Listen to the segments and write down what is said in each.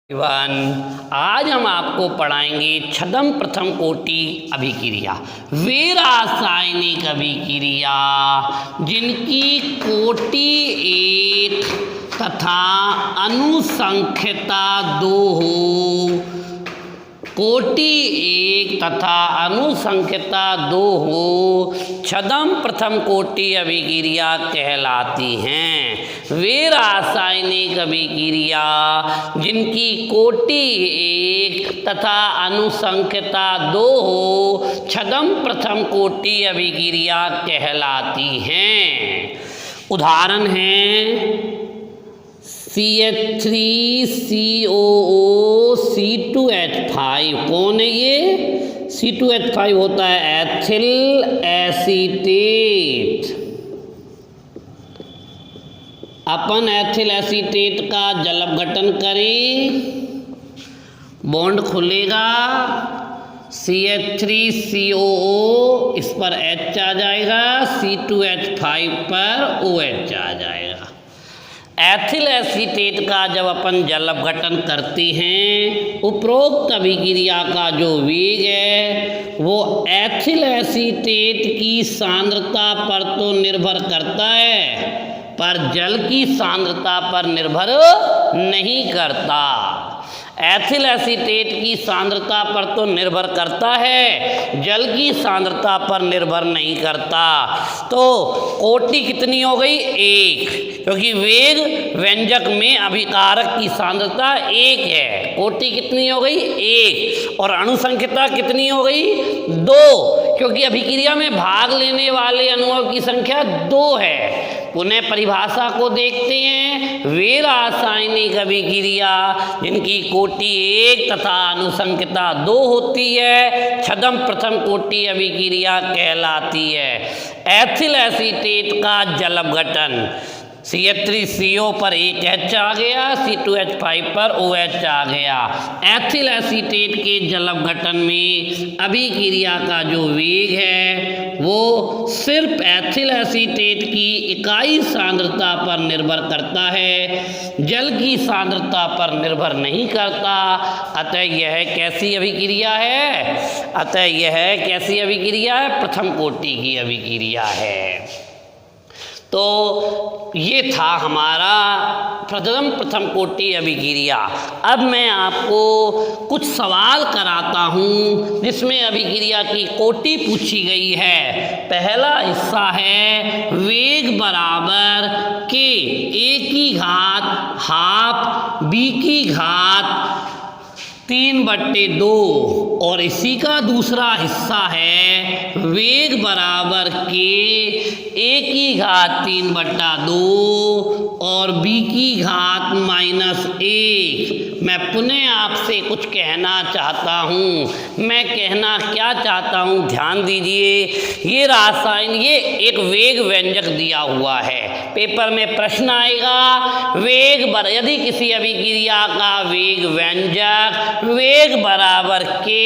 एवं आज हम आपको पढ़ाएंगे छदम प्रथम कोटि अभिक्रिया वे रासायनिक अभिक्रिया जिनकी कोटि एक तथा अनुसंख्यता दो हो। कोटि एक तथा अनुसंख्यता दो हो छदम प्रथम कोटि अभिक्रिया कहलाती हैं। वे रासायनिक अभिक्रिया जिनकी कोटि एक तथा अनुसंख्यता दो हो छदम प्रथम कोटि अभिक्रिया कहलाती हैं। उदाहरण हैं CH3COO C2H5। कौन है ये? C2H5 होता है एथिल एसीटेट। अपन एथिल एसीटेट का जल अपघटन करें, बॉन्ड खुलेगा, CH3COO इस पर H आ जाएगा, C2H5 पर OH आ जाएगा। एथिल एसीटेट का जब अपन जल अपघटन करते हैं, उपरोक्त अभिक्रिया का जो वेग है वो एथिल एसीटेट की सांद्रता पर तो निर्भर करता है, पर जल की सांद्रता पर निर्भर नहीं करता। एथिल एसीटेट की सांद्रता पर तो निर्भर करता है, जल की सांद्रता पर निर्भर नहीं करता। तो कोटि कितनी हो गई? एक, क्योंकि वेग व्यंजक में अभिकारक की सांद्रता एक है। कोटि कितनी हो गई? एक। और अनुसंख्यता कितनी हो गई? दो, क्योंकि अभिक्रिया में भाग लेने वाले अणुओं की संख्या दो है। पुनः परिभाषा को देखते हैं। वे रासायनिक अभिक्रिया जिनकी कोटि एक तथा अनुसंख्यता दो होती है छदम प्रथम कोटि अभिक्रिया कहलाती है। एथिल एसीटेट का जल अपघटन, CH3CO पर एक H आ गया, C2H5 पर OH आ गया। एथिल एसीटेट के जल अपघटन में अभिक्रिया का जो वेग है वो सिर्फ एथिल एसीटेट की इकाई सांद्रता पर निर्भर करता है, जल की सांद्रता पर निर्भर नहीं करता। अतः यह कैसी अभिक्रिया है? अतः यह कैसी अभिक्रिया है? प्रथम कोटि की अभिक्रिया है। तो ये था हमारा प्रथम कोटि अभिक्रिया। अब मैं आपको कुछ सवाल कराता हूँ जिसमें अभिक्रिया की कोटि पूछी गई है। पहला हिस्सा है वेग बराबर के ए की घात हाफ बी की घात 3/2 और इसी का दूसरा हिस्सा है वेग बराबर के ए की घात 3/2 और बी की घात -1। मैं पुनः आपसे कुछ कहना चाहता हूँ। मैं कहना क्या चाहता हूँ, ध्यान दीजिए। ये रासायन, ये एक वेग व्यंजक दिया हुआ है। पेपर में प्रश्न आएगा यदि किसी अभिक्रिया का वेग व्यंजक वेग बराबर के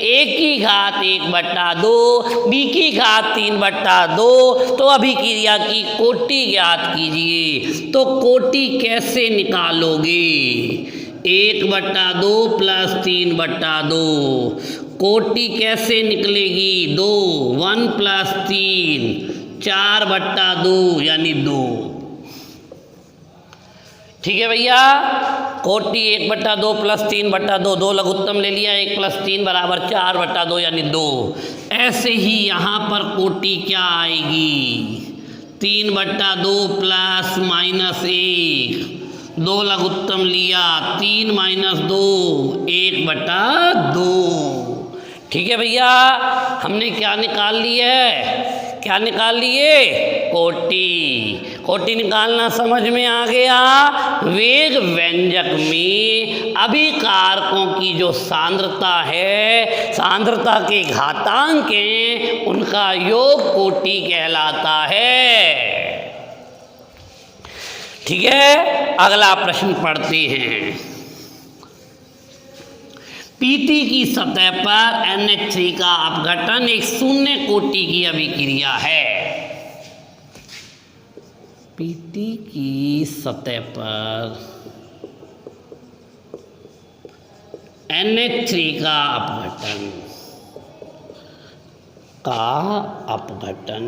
ए की घात 1/2 बी की घात 3/2 तो अभिक्रिया की कोटि ज्ञात कीजिए। तो कोटि कैसे निकालोगे? 1/2 + 3/2 कोटि कैसे निकलेगी? 2, 1 + 3 4/2 यानी 2। ठीक है भैया। कोटि 1/2 + 3/2, 2 लघुत्तम ले लिया, 1 + 3 = 4/2 यानी 2। ऐसे ही यहाँ पर कोटि क्या आएगी? 3/2 + -1, 2 लघुत्तम लिया, 3 - 2 1/2। ठीक है भैया। हमने क्या निकाल लिया है? क्या निकाल लिए? कोटि। कोटि निकालना समझ में आ गया। वेग व्यंजक में अभिकारकों की जो सांद्रता है, सांद्रता के घातांक हैं, उनका योग कोटि कहलाता है। ठीक है। अगला प्रश्न पढ़ते हैं। PT की सतह पर NH3 का अपघटन एक शून्य कोटि की अभिक्रिया है। PT की सतह पर NH3 का अपघटन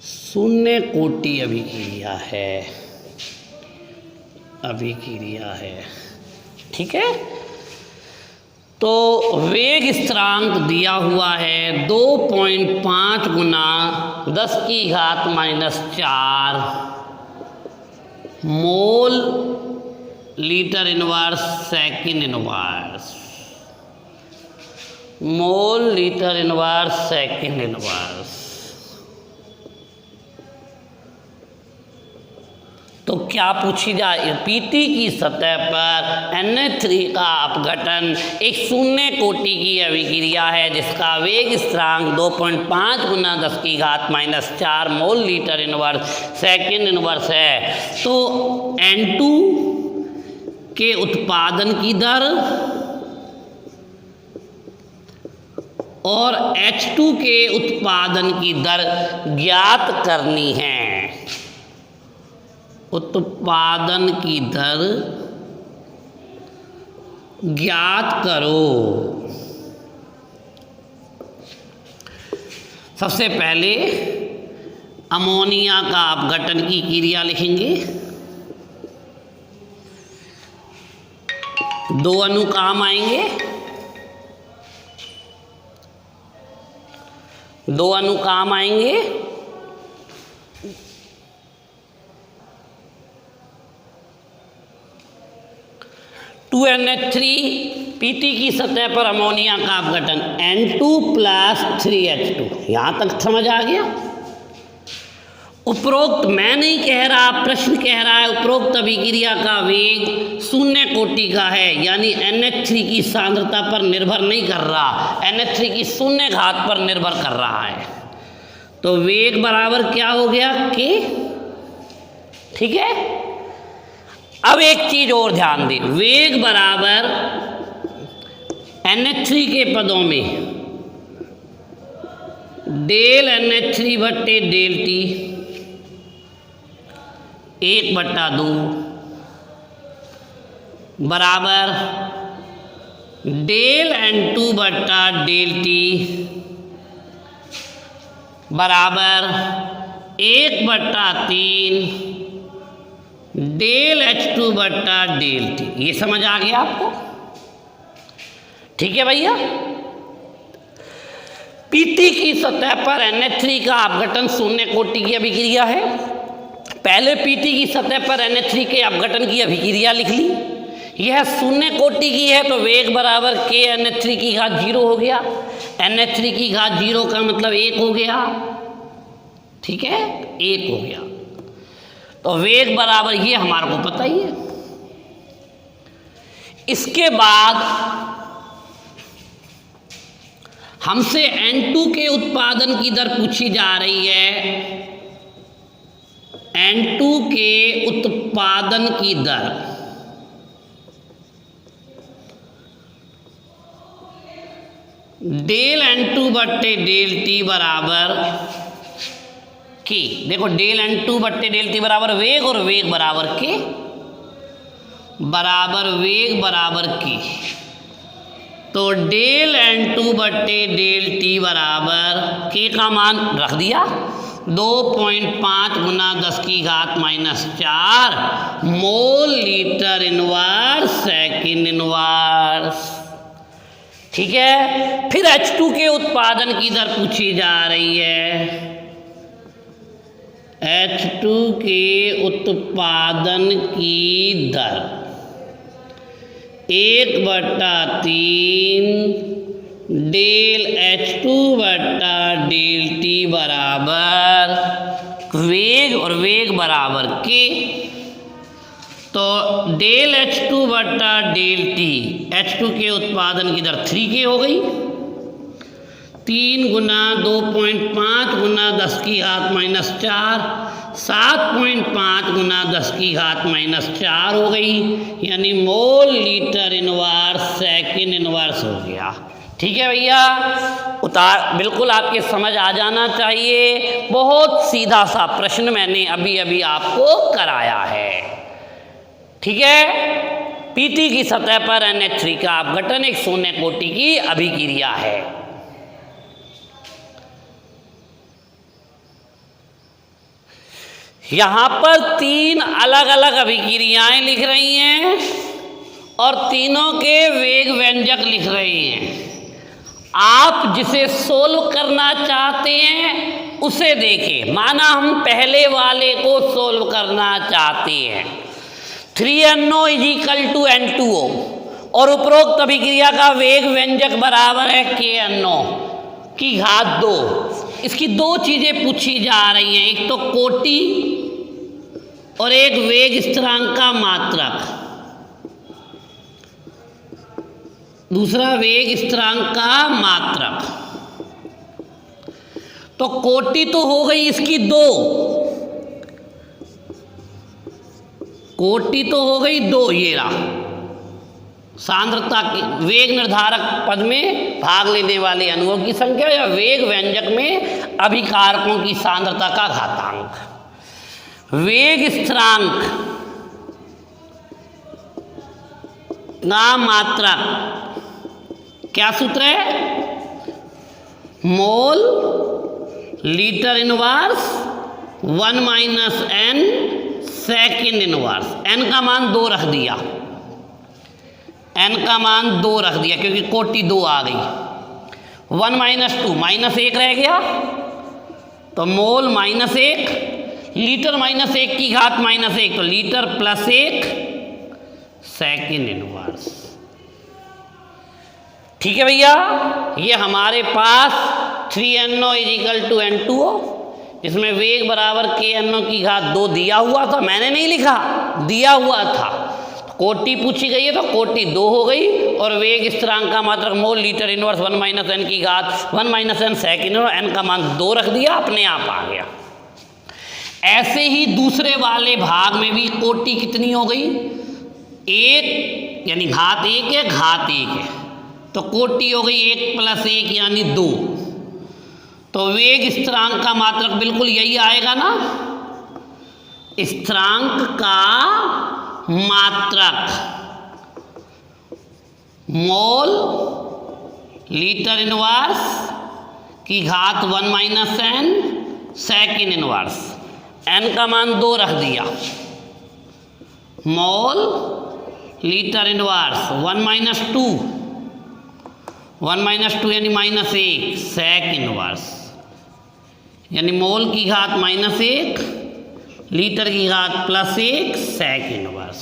शून्य कोटि अभिक्रिया है। ठीक है, तो वेग स्थिरांक दिया हुआ है 2.5 गुना 10⁻⁴ mole litre inverse second inverse, mole litre inverse second inverse. तो क्या पूछी जाए, पीटी की सतह पर NH3 का अपघटन एक शून्य कोटि की अभिक्रिया है जिसका वेग स्थिरांक 2.5 गुना 10⁻⁴ mole litre inverse second inverse है। तो N2 के उत्पादन की दर और H2 के उत्पादन की दर ज्ञात करनी है। उत्पादन की दर ज्ञात करो। सबसे पहले अमोनिया का अपघटन की क्रिया लिखेंगे। 2 अणु काम आएंगे, 2 अणु काम आएंगे। NH3 पीटी की सतह पर अमोनिया का अपघटन N2 + 3H2। यहां तक समझ आ गया। उपरोक्त मैं नहीं कह रहा, प्रश्न कह रहा है उपरोक्त अभिक्रिया का वेग शून्य कोटि का है, यानी NH3 की सांद्रता पर निर्भर नहीं कर रहा, NH3 की शून्य घात पर निर्भर कर रहा है। तो वेग बराबर क्या हो गया, K। ठीक है, अब एक चीज और ध्यान दें, वेग बराबर NH3 के पदों में डेल NH3 बट्टे डेल T 1/2 बराबर डेल N2 बट्टा डेल T बराबर 1/3 डेल H2 बट्टा डेल T। ये समझ आ गया आपको? ठीक है भैया। पीटी की सतह पर NH3 का अपघटन शून्य कोटि की अभिक्रिया है। पहले पीटी की सतह पर NH3 के अपघटन की अभिक्रिया लिख ली। यह शून्य कोटि की है तो वेग बराबर K NH3 की घात 0 हो गया। NH3 की घात 0 का मतलब 1 हो गया। ठीक है, 1 हो गया। तो वेग बराबर ये हमारे को पता ही है। इसके बाद हमसे N2 के उत्पादन की दर पूछी जा रही है। N2 के उत्पादन की दर डेल N2 बट्टे डेल T बराबर K। देखो डेल N2 बट्टे डेल T बराबर वेग और वेग बराबर K बराबर वेग बराबर K। तो डेल N2 बट्टे डेल T बराबर K का मान रख दिया 2.5 गुना 10⁻⁴ mole litre inverse second inverse. ठीक है, फिर H2 के उत्पादन की दर पूछी जा रही है। H2 के उत्पादन की दर 1/3 डेल H2 बट्टा डेल T बराबर वेग और वेग बराबर K। तो डेल H2 बट्टा डेल T, H2 के उत्पादन की दर 3K हो गई। 3 गुना 2.5 गुना 10⁻⁴ 7.5 गुना 10⁻⁴ हो गई, यानी mole litre inverse second inverse हो गया। ठीक है भैया, बिल्कुल आपके समझ आ जाना चाहिए। बहुत सीधा सा प्रश्न मैंने अभी अभी आपको कराया है। ठीक है, Pt की सतह पर NH3 का अपघटन एक शून्य कोटि की अभिक्रिया है। यहां पर 3 अलग अलग अभिक्रियाएं लिख रही हैं और तीनों के वेग व्यंजक लिख रही हैं। आप जिसे सोल्व करना चाहते हैं उसे देखें। माना हम पहले वाले को सोल्व करना चाहते हैं, 3NO = N2O और उपरोक्त अभिक्रिया का वेग व्यंजक बराबर है KNO की घात 2। इसकी दो चीजें पूछी जा रही हैं, एक तो कोटि और एक वेग स्थिरांक का मात्रक, दूसरा वेग स्थिरांक का मात्रक। तो कोटि तो हो गई इसकी 2, कोटि तो हो गई 2, ये रहा सांद्रता की वेग निर्धारक पद में भाग लेने वाले अणुओं की संख्या या वेग व्यंजक में अभिकारकों की सांद्रता का घातांक। वेग स्थिरांक का मात्रक क्या सूत्र है? Mole litre inverse 1 - n second inverse. n का मान 2 रख दिया, n का मान 2 रख दिया क्योंकि कोटि 2 आ गई। 1 - 2 -1 रह गया, तो मोल -1, लीटर -1 की घात -1, तो लीटर +1 सेकेंड इनवर्स। ठीक है भैया, ये हमारे पास 3NO = N2O, इसमें वेग बराबर KNO की घात 2 दिया हुआ था, मैंने नहीं लिखा, दिया हुआ था। कोटि पूछी गई है तो कोटि 2 हो गई और वेग स्थिरांक का मात्रक मोल लीटर इनवर्स 1 - n की घात 1 - n सेकेंड, और n का मान 2 रख दिया, अपने आप आ गया। ऐसे ही दूसरे वाले भाग में भी कोटि कितनी हो गई? 1, यानी घात 1 है, घात 1 है, तो कोटि हो गई 1 + 1 यानी 2। तो वेग स्थिरांक का मात्रक बिल्कुल यही आएगा ना, स्थिरांक का मात्रक मोल लीटर इनवर्स की घात 1 - n सेकेंड इनवर्स। n का मान 2 रख दिया, मोल लीटर इनवर्स 1 - 2, 1 - 2 यानी -1 सेकेंड इनवर्स, यानी मोल की घात -1, लीटर की घात +1 सेकेंड इनवर्स।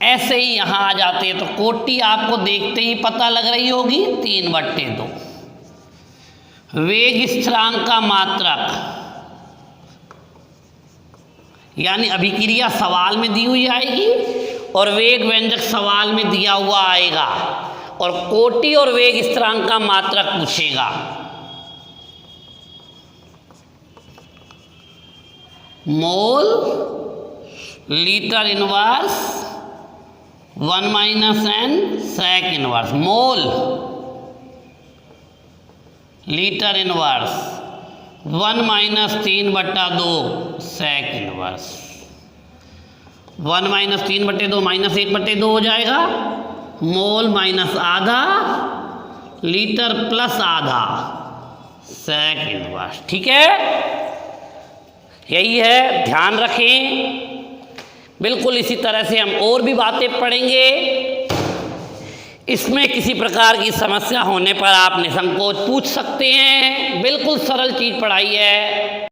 ऐसे ही यहाँ आ जाते हैं तो कोटि आपको देखते ही पता लग रही होगी 3/2। वेग स्थिरांक का मात्रक यानी अभिक्रिया सवाल में दी हुई आएगी और वेग व्यंजक सवाल में दिया हुआ आएगा, और कोटि और वेग स्थिरांक का मात्रक पूछेगा। Mole litre inverse 1 - n second inverse, mole litre inverse 1 - 3/2 second inverse. 1 - 3/2 -1/2 हो जाएगा, मोल -आधा लीटर +आधा सेकेंड इनवर्स। ठीक है, यही है, ध्यान रखें। बिल्कुल इसी तरह से हम और भी बातें पढ़ेंगे। इसमें किसी प्रकार की समस्या होने पर आप निसंकोच पूछ सकते हैं, बिल्कुल सरल चीज़ पढ़ाई है।